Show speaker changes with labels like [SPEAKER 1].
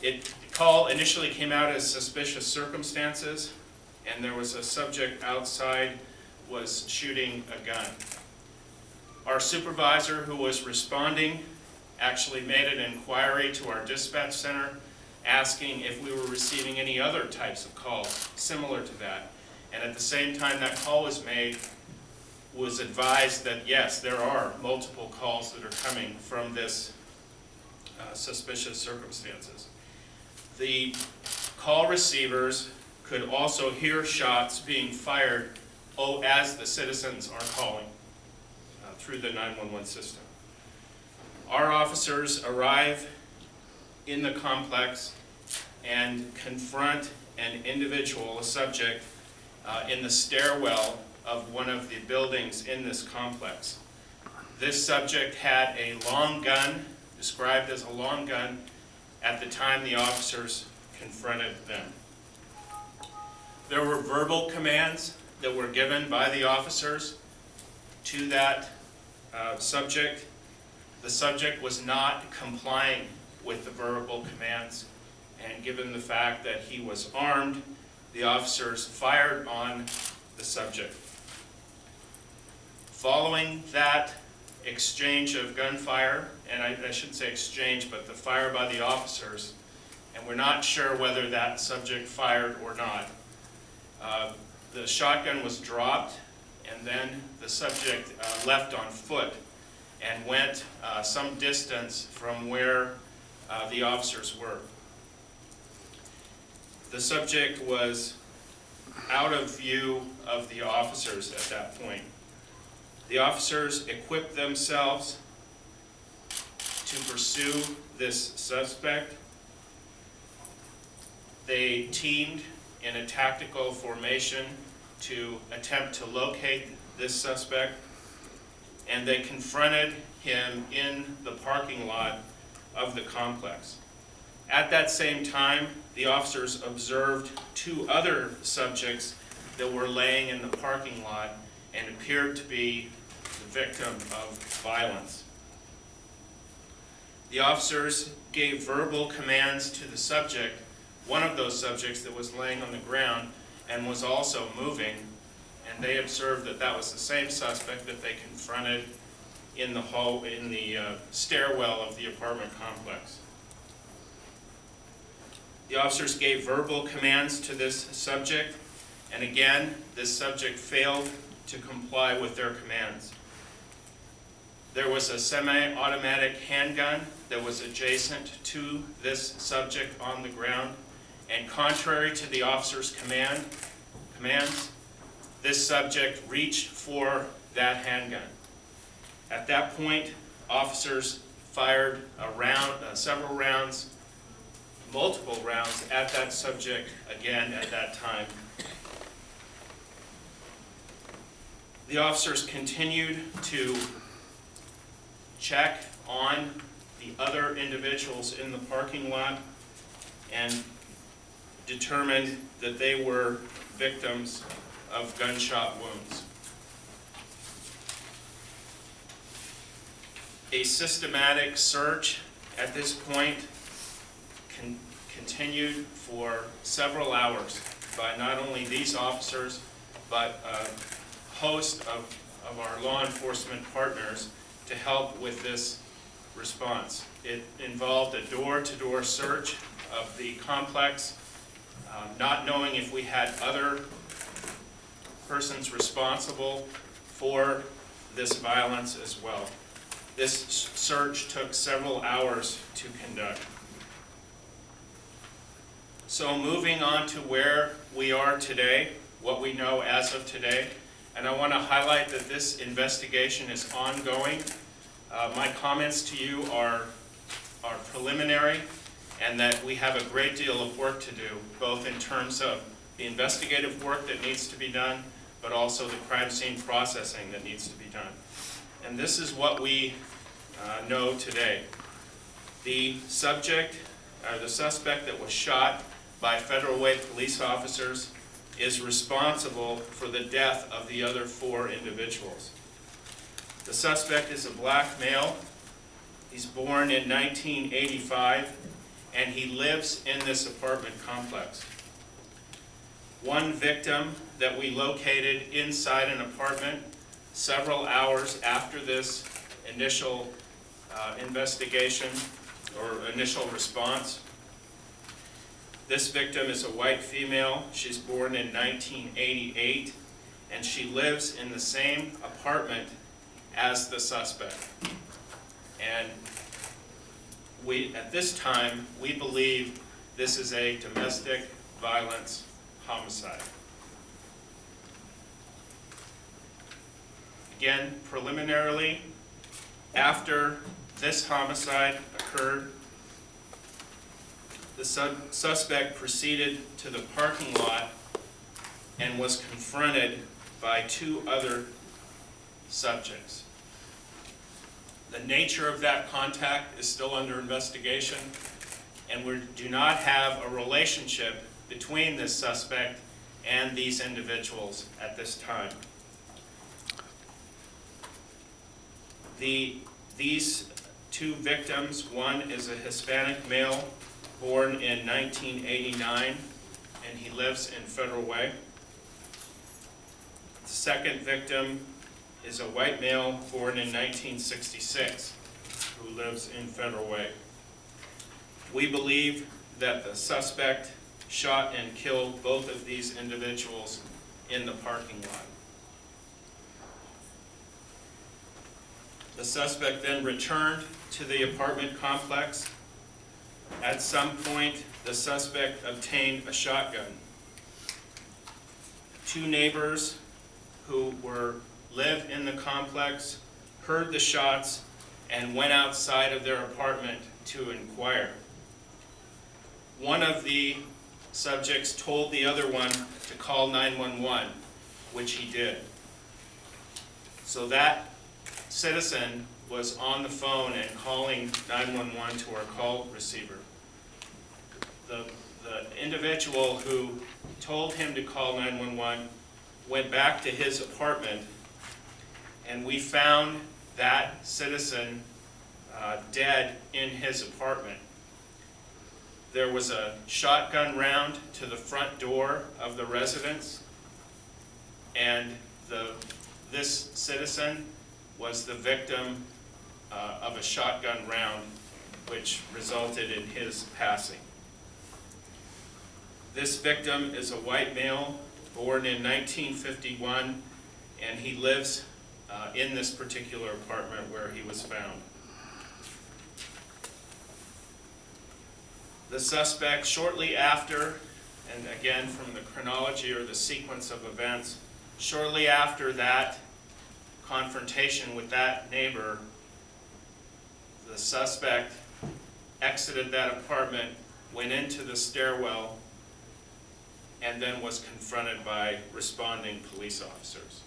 [SPEAKER 1] The call initially came out as suspicious circumstances, and there was a subject outside was shooting a gun. Our supervisor who was responding actually made an inquiry to our dispatch center asking if we were receiving any other types of calls similar to that. And at the same time that call was made, was advised that yes, there are multiple calls that are coming from this suspicious circumstances. The call receivers could also hear shots being fired as the citizens are calling through the 911 system. Our officers arrive in the complex and confront an individual, a subject, in the stairwell of one of the buildings in this complex. This subject had a long gun, described as a long gun, at the time the officers confronted them. There were verbal commands that were given by the officers to that subject. The subject was not complying with the verbal commands, and given the fact that he was armed, the officers fired on the subject. Following that exchange of gunfire, and I shouldn't say exchange, but the fire by the officers, and we're not sure whether that subject fired or not. The shotgun was dropped, and then the subject left on foot and went some distance from where the officers were. The subject was out of view of the officers at that point. The officers equipped themselves to pursue this suspect. They teamed in a tactical formation to attempt to locate this suspect, and they confronted him in the parking lot of the complex. At that same time, the officers observed two other subjects that were laying in the parking lot and appeared to be the victim of violence. The officers gave verbal commands to the subject, one of those subjects that was laying on the ground and was also moving, and they observed that that was the same suspect that they confronted in the stairwell of the apartment complex. The officers gave verbal commands to this subject, and again, this subject failed to comply with their commands. There was a semi-automatic handgun that was adjacent to this subject on the ground, and contrary to the officer's commands, this subject reached for that handgun. At that point, officers fired several rounds, multiple rounds at that subject again at that time. The officers continued to check on the other individuals in the parking lot and determined that they were victims of gunshot wounds. A systematic search at this point continued for several hours by not only these officers, but a host of our law enforcement partners to help with this response. It involved a door-to-door search of the complex, not knowing if we had other persons responsible for this violence as well. This search took several hours to conduct. So moving on to where we are today, what we know as of today, and I want to highlight that this investigation is ongoing. My comments to you are preliminary, and that we have a great deal of work to do, both in terms of the investigative work that needs to be done, but also the crime scene processing that needs to be done. And this is what we know today. The suspect that was shot by Federal Way police officers is responsible for the death of the other 4 individuals. The suspect is a black male. He's born in 1985, and he lives in this apartment complex. One victim that we located inside an apartment several hours after this initial investigation or initial response. This victim is a white female. She's born in 1988, and she lives in the same apartment as the suspect. And at this time, we believe this is a domestic violence homicide. Again, preliminarily, after this homicide occurred, the suspect proceeded to the parking lot and was confronted by two other subjects. The nature of that contact is still under investigation, and we do not have a relationship between this suspect and these individuals at this time. These two victims, one is a Hispanic male born in 1989, and he lives in Federal Way. The second victim is a white male born in 1966 who lives in Federal Way. We believe that the suspect shot and killed both of these individuals in the parking lot. The suspect then returned to the apartment complex. At some point, the suspect obtained a shotgun. Two neighbors who lived in the complex heard the shots and went outside of their apartment to inquire. One of the subjects told the other one to call 911, which he did. So that citizen was on the phone and calling 911 to our call receiver. The individual who told him to call 911 went back to his apartment, and we found that citizen dead in his apartment. There was a shotgun round to the front door of the residence, and this citizen was the victim of a shotgun round, which resulted in his passing. This victim is a white male born in 1951, and he lives in this particular apartment where he was found. The suspect, shortly after, and again from the chronology or the sequence of events, shortly after that confrontation with that neighbor, the suspect exited that apartment, went into the stairwell, and then was confronted by responding police officers.